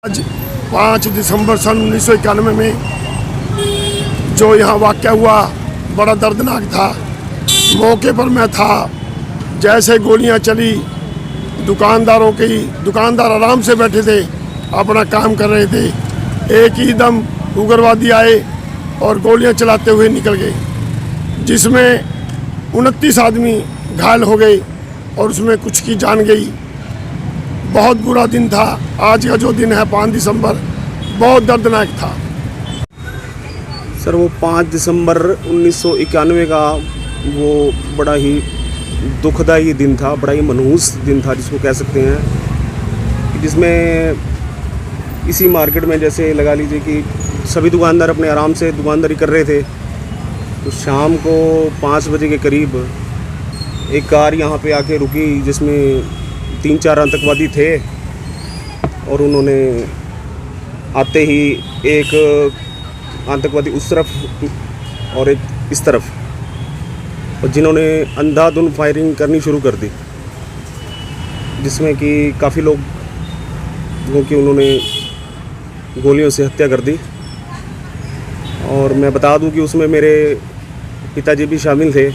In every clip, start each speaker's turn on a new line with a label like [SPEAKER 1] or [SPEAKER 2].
[SPEAKER 1] आज 5 दिसंबर सन 1991 में जो यहाँ वाक़या हुआ बड़ा दर्दनाक था। मौके पर मैं था, जैसे गोलियाँ चली, दुकानदार आराम से बैठे थे, अपना काम कर रहे थे। एक ही दम उग्रवादी आए और गोलियाँ चलाते हुए निकल गए, जिसमें 29 आदमी घायल हो गए और उसमें कुछ की जान गई। बहुत बुरा दिन था। आज का जो दिन है 5 दिसंबर, बहुत दर्दनाक था।
[SPEAKER 2] सर, वो 5 दिसंबर 1991 का वो बड़ा ही दुखदाई दिन था, बड़ा ही मनहूस दिन था जिसको कह सकते हैं, जिसमें इसी मार्केट में जैसे लगा लीजिए कि सभी दुकानदार अपने आराम से दुकानदारी कर रहे थे। तो शाम को 5 बजे के करीब एक कार यहाँ पे आके रुकी, जिसमें 3-4 आतंकवादी थे और उन्होंने आते ही एक आतंकवादी उस तरफ और एक इस तरफ, और जिन्होंने अंधाधुंध फायरिंग करनी शुरू कर दी, जिसमें कि काफ़ी लोगों की उन्होंने गोलियों से हत्या कर दी। और मैं बता दूं कि उसमें मेरे पिताजी भी शामिल थे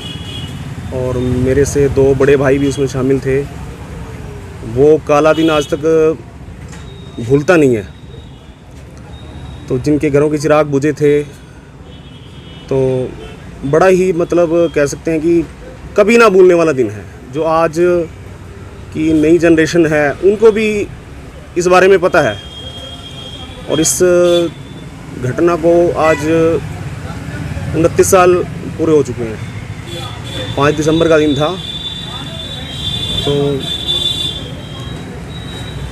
[SPEAKER 2] और मेरे से 2 बड़े भाई भी उसमें शामिल थे। वो काला दिन आज तक भूलता नहीं है। तो जिनके घरों के चिराग बुझे थे, तो बड़ा ही मतलब कह सकते हैं कि कभी ना भूलने वाला दिन है। जो आज की नई जनरेशन है उनको भी इस बारे में पता है, और इस घटना को आज 29 साल पूरे हो चुके हैं। 5 दिसंबर का दिन था, तो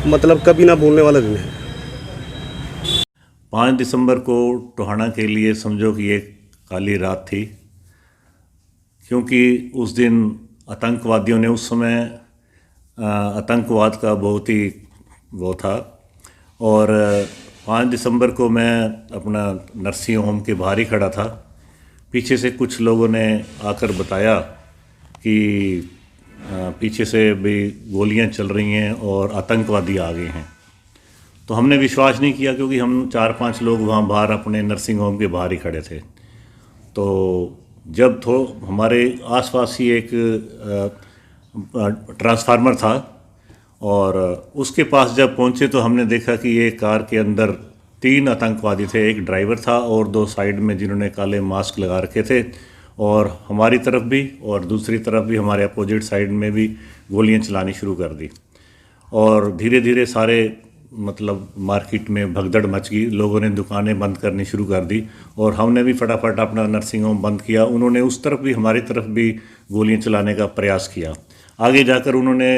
[SPEAKER 2] मतलब कभी ना भूलने वाला दिन है।
[SPEAKER 3] 5 दिसंबर को टोहाना के लिए समझो कि एक काली रात थी, क्योंकि उस दिन आतंकवादियों ने उस समय आतंकवाद का बहुत ही वो था। और 5 दिसंबर को मैं अपना नर्सिंग होम के बाहर ही खड़ा था। पीछे से कुछ लोगों ने आकर बताया कि पीछे से भी गोलियां चल रही हैं और आतंकवादी आ गए हैं। तो हमने विश्वास नहीं किया, क्योंकि हम 4-5 लोग वहाँ बाहर अपने नर्सिंग होम के बाहर ही खड़े थे। तो जब हमारे आसपास ही एक ट्रांसफार्मर था, और उसके पास जब पहुँचे तो हमने देखा कि ये कार के अंदर 3 आतंकवादी थे। एक ड्राइवर था और 2 साइड में जिन्होंने काले मास्क लगा रखे थे, और हमारी तरफ भी और दूसरी तरफ भी, हमारे अपोजिट साइड में भी गोलियां चलानी शुरू कर दी। और धीरे धीरे सारे मतलब मार्केट में भगदड़ मच गई। लोगों ने दुकानें बंद करनी शुरू कर दी और हमने भी फटाफट अपना नर्सिंग होम बंद किया। उन्होंने उस तरफ भी हमारी तरफ भी गोलियां चलाने का प्रयास किया। आगे जाकर उन्होंने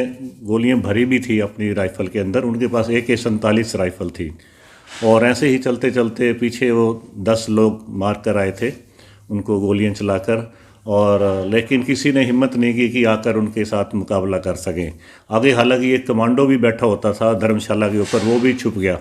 [SPEAKER 3] गोलियां भरी भी थी अपनी राइफ़ल के अंदर। उनके पास AK-47 राइफ़ल थी, और ऐसे ही चलते चलते पीछे वो 10 लोग मार कर आए थे उनको गोलियां चलाकर। और लेकिन किसी ने हिम्मत नहीं की कि आकर उनके साथ मुकाबला कर सकें। आगे हालांकि एक कमांडो भी बैठा होता था धर्मशाला के ऊपर, वो भी छुप गया।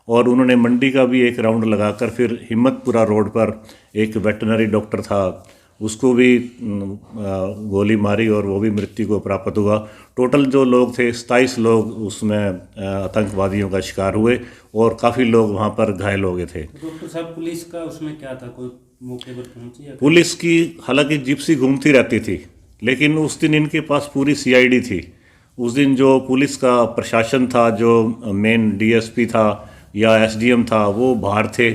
[SPEAKER 3] और उन्होंने मंडी का भी एक राउंड लगाकर फिर हिम्मतपुरा रोड पर एक वेटनरी डॉक्टर था, उसको भी गोली मारी और वो भी मृत्यु को प्राप्त हुआ। टोटल जो लोग थे 27 लोग उसमें आतंकवादियों का शिकार हुए, और काफ़ी लोग वहाँ पर घायल हो गए थे।
[SPEAKER 4] डॉक्टर साहब, पुलिस का उसमें क्या था, कोई मौके पर पहुंची या?
[SPEAKER 3] पुलिस की हालांकि जिप्सी घूमती रहती थी, लेकिन उस दिन इनके पास पूरी CID थी। उस दिन जो पुलिस का प्रशासन था, जो मेन DSP था या SDM था, वो बाहर थे।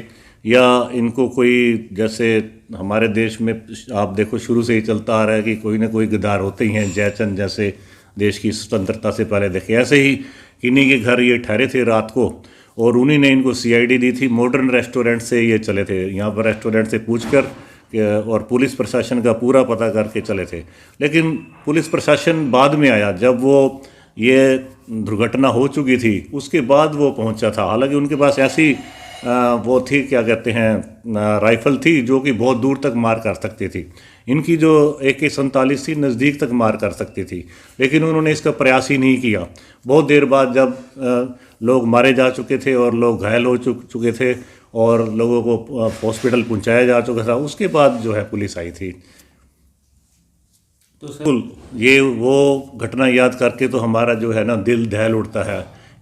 [SPEAKER 3] या इनको कोई, जैसे हमारे देश में आप देखो शुरू से ही चलता आ रहा है कि कोई ना कोई गद्दार होते ही हैं, जयचंद जैसे देश की स्वतंत्रता से पहले देखे, ऐसे ही इन्हीं के घर ये ठहरे थे रात को, और उन्हीं ने इनको CID दी थी। मॉडर्न रेस्टोरेंट से ये चले थे, यहाँ पर रेस्टोरेंट से पूछकर, और पुलिस प्रशासन का पूरा पता करके चले थे। लेकिन पुलिस प्रशासन बाद में आया, जब वो ये दुर्घटना हो चुकी थी उसके बाद वो पहुंचा था। हालांकि उनके पास ऐसी वो थी, क्या कहते हैं, राइफ़ल थी जो कि बहुत दूर तक मार कर सकती थी। इनकी जो AK-47 थी नज़दीक तक मार कर सकती थी, लेकिन उन्होंने इसका प्रयास ही नहीं किया। बहुत देर बाद जब लोग मारे जा चुके थे और लोग घायल हो चुके थे और लोगों को हॉस्पिटल पहुंचाया जा चुका था, उसके बाद जो है पुलिस आई थी।
[SPEAKER 4] तो सर,
[SPEAKER 3] ये वो घटना याद करके तो हमारा जो है ना दिल दहल उठता है,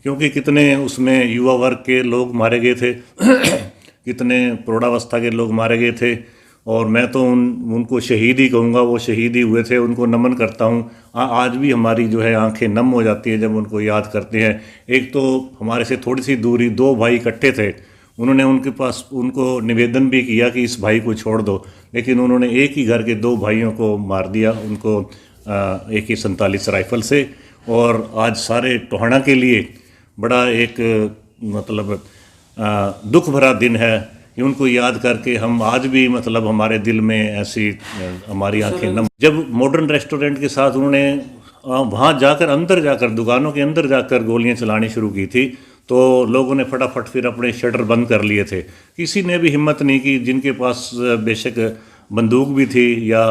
[SPEAKER 3] क्योंकि कितने उसमें युवा वर्ग के लोग मारे गए थे कितने प्रौढ़ावस्था के लोग मारे गए थे। और मैं तो उनको शहीद ही कहूँगा, वो शहीद ही हुए थे, उनको नमन करता हूँ। आज भी हमारी जो है आंखें नम हो जाती हैं जब उनको याद करते हैं। एक तो हमारे से थोड़ी सी दूरी 2 भाई इकट्ठे थे, उन्होंने उनको निवेदन भी किया कि इस भाई को छोड़ दो, लेकिन उन्होंने एक ही घर के 2 भाइयों को मार दिया, उनको AK-47 राइफल से। और आज सारे टोहाना के लिए बड़ा एक मतलब दुख भरा दिन है कि उनको याद करके हम आज भी मतलब हमारे दिल में ऐसी हमारी आंखें नम। जब मॉडर्न रेस्टोरेंट के साथ उन्होंने वहाँ जाकर अंदर जाकर दुकानों के अंदर जाकर गोलियां चलानी शुरू की थी, तो लोगों ने फटाफट फिर अपने शटर बंद कर लिए थे। किसी ने भी हिम्मत नहीं की, जिनके पास बेशक बंदूक भी थी या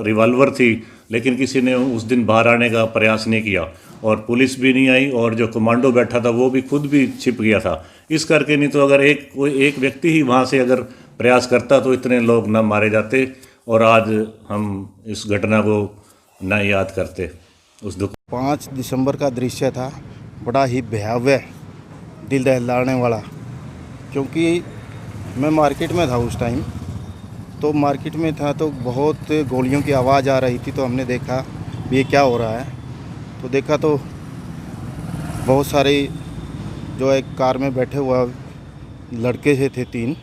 [SPEAKER 3] रिवॉल्वर थी, लेकिन किसी ने उस दिन बाहर आने का प्रयास नहीं किया और पुलिस भी नहीं आई और जो कमांडो बैठा था वो भी खुद भी छिप गया था। इस करके नहीं तो अगर कोई एक व्यक्ति ही वहाँ से अगर प्रयास करता तो इतने लोग न मारे जाते और आज हम इस घटना को न याद करते। उस दुख
[SPEAKER 5] 5 दिसंबर का दृश्य था, बड़ा ही भयावह, दिल दहलाने वाला। क्योंकि मैं मार्केट में था उस टाइम, तो मार्केट में था तो बहुत गोलियों की आवाज़ आ रही थी, तो हमने देखा ये क्या हो रहा है। तो देखा तो बहुत सारे जो एक कार में बैठे हुआ लड़के थे 3,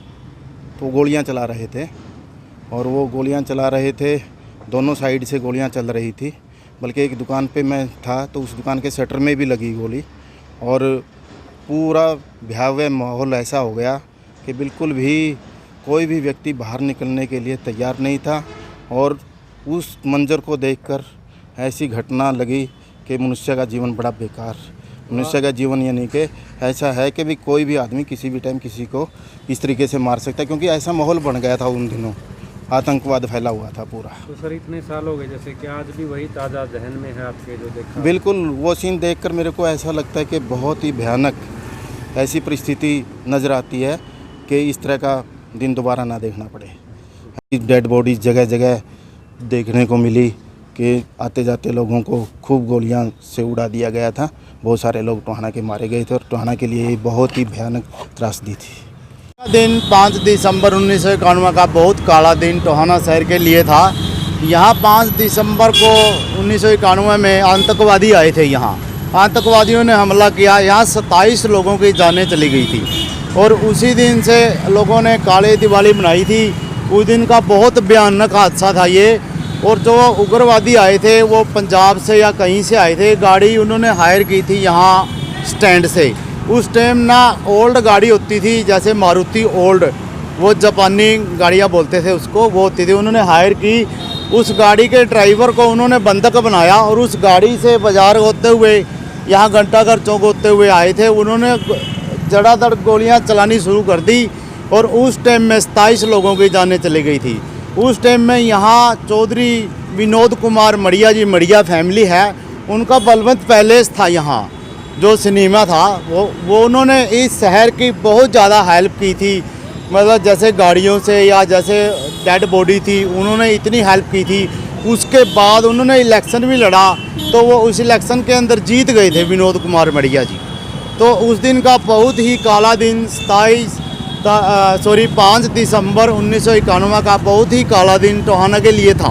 [SPEAKER 5] तो गोलियां चला रहे थे। और वो गोलियां चला रहे थे, दोनों साइड से गोलियां चल रही थी। बल्कि एक दुकान पे मैं था तो उस दुकान के शटर में भी लगी गोली। और पूरा भयावह माहौल ऐसा हो गया कि बिल्कुल भी कोई भी व्यक्ति बाहर निकलने के लिए तैयार नहीं था। और उस मंजर को देखकर ऐसी घटना लगी कि मनुष्य का जीवन बड़ा बेकार। मनुष्य का जीवन यानी कि ऐसा है कि भी कोई भी आदमी किसी भी टाइम किसी को इस तरीके से मार सकता है, क्योंकि ऐसा माहौल बन गया था उन दिनों, आतंकवाद फैला हुआ था पूरा।
[SPEAKER 4] तो सर इतने साल हो गए, जैसे कि आज भी वही ताज़ा जहन में है आपके जो देखा?
[SPEAKER 5] बिल्कुल, वो सीन देखकर मेरे को ऐसा लगता है कि बहुत ही भयानक ऐसी परिस्थिति नज़र आती है कि इस तरह का दिन दोबारा ना देखना पड़े। डेड बॉडीज जगह जगह देखने को मिली कि आते जाते लोगों को खूब गोलियां से उड़ा दिया गया था। बहुत सारे लोग टोहाना के मारे गए थे और टोहाना के लिए बहुत ही भयानक त्रासदी थी।
[SPEAKER 6] दिन 5 दिसंबर 1991 का बहुत काला दिन टोहाना शहर के लिए था। यहाँ 5 दिसंबर को 1991 में आतंकवादी आए थे। यहाँ आतंकवादियों ने हमला किया, यहाँ 27 लोगों की जानें चली गई थी। और उसी दिन से लोगों ने काले दिवाली मनाई थी। उस दिन का बहुत भयानक हादसा था ये। और जो उग्रवादी आए थे वो पंजाब से या कहीं से आए थे। गाड़ी उन्होंने हायर की थी यहाँ स्टैंड से। उस टाइम ना ओल्ड गाड़ी होती थी, जैसे मारुति ओल्ड, वो जापानी गाड़ियाँ बोलते थे उसको, वो होती थी। उन्होंने हायर की, उस गाड़ी के ड्राइवर को उन्होंने बंधक बनाया और उस गाड़ी से बाजार होते हुए यहाँ घंटाघर चौक होते हुए आए थे। उन्होंने जड़ाधड़ गोलियाँ चलानी शुरू कर दी और उस टाइम में 27 लोगों की जानें चली गई थी। उस टाइम में यहाँ चौधरी विनोद कुमार मड़िया जी, मड़िया फैमिली है, उनका बलवंत पैलेस था यहाँ जो सिनेमा था, वो उन्होंने इस शहर की बहुत ज़्यादा हेल्प की थी। मतलब जैसे गाड़ियों से या जैसे डेड बॉडी थी, उन्होंने इतनी हेल्प की थी। उसके बाद उन्होंने इलेक्शन भी लड़ा, तो वो उस इलेक्शन के अंदर जीत गए थे विनोद कुमार मड़िया जी। तो उस दिन का बहुत ही काला दिन 5 दिसंबर 1991 का बहुत ही काला दिन टोहाना के लिए था।